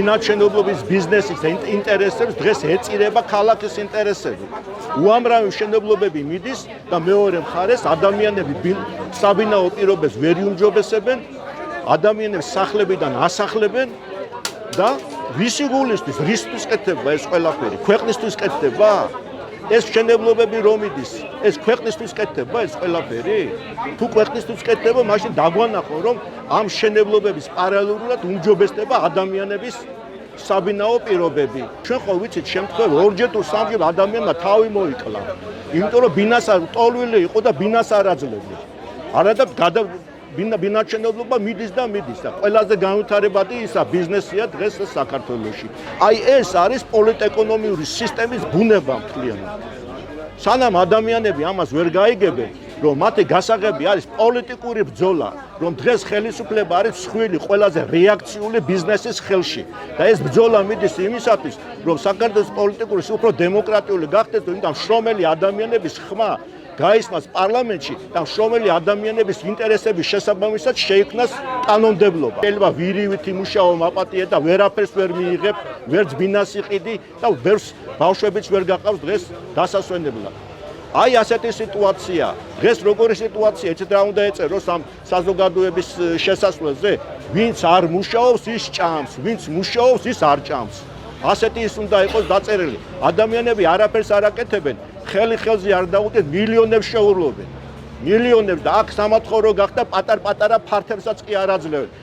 ბინადმშენებლობის ბიზნესის ინტერესებს დღეს ეწირება ქალაქის ინტერესები. უამრავი მშენებლობები მიდის და მეორე მხარეს ადამიანები საბინაო პირობებს ვერ იუმჯობესებენ, ადამიანებს სახლებიდან ასახლებენ და ვისი გულისთვის, რისთვის კეთდება ეს ყველაფერი? ქვეყნისთვის კეთდება? ეს მშენებლობები რომ მიდის, ეს ქვეყნისთვის კეთდება ეს ყველაფერი? თუ ქვეყნისთვის კეთდება, მაშინ დაგვანახო, რომ ამ მშენებლობების პარალელურად უმჯობესდება ადამიანების საბინაო პირობები. ჩვენ ხო ვიცით, შემთხვევა ორჯერ თუ სამჯერ ადამიანმა თავი მოიკლა. იმიტომ რომ ბინას ტოლვილი იყო და ბინას არ აძლევდა. არადა ბინადმშენებლობა მიდის და ყველაზე განვითარებადი ისა ბიზნესია დღეს საქართველოში. აი ეს არის პოლიტეკონომიური სისტემის ბუნება მთლიანად. სანამ ადამიანები ამას ვერ გაიგებენ, რომ მათი გასაღები არის პოლიტიკური ბრძოლა, რომ დღეს ხელისუფლება არის მსხვილი ყველაზე რეაქციული ბიზნესის ხელში და ეს ბრძოლა მიდის იმისათვის, რომ საქართველოს პოლიტიკური უფრო დემოკრატიული გახდეს, იმიტომ შრომელი ადამიანების ხმა გაისმას პარლამენტში და შრომელი ადამიანების ინტერესების შესაბამისად შეიქმნას კანონმდებლობა. შეიძლება ვირივით იმუშაო მაპატიე და ვერაფერს ვერ მიიღებ, ვერც ბინას იყიდი და ვერც ბავშვებიც ვერ გაყავს დღეს დასასვენებლად. აი ასეთი სიტუაცია. დღეს როგორი სიტუაცია, ეცეთ რა უნდა ეწეროს ამ საზოგადოების შესასვლელზე? ვინც არ მუშაობს, ის ჭამს, ვინც მუშაობს, ის არ ჭამს. ასეთი ის უნდა იყოს დაწერილი. ადამიანები არაფერს არ აკეთებენ. ხელზე არ დაუყეთ მილიონებს შეურულობენ. მილიონებს და აქ სამათხოვრო გახდა პატარ-პატარა ფართებსაც კი არ აძლევენ.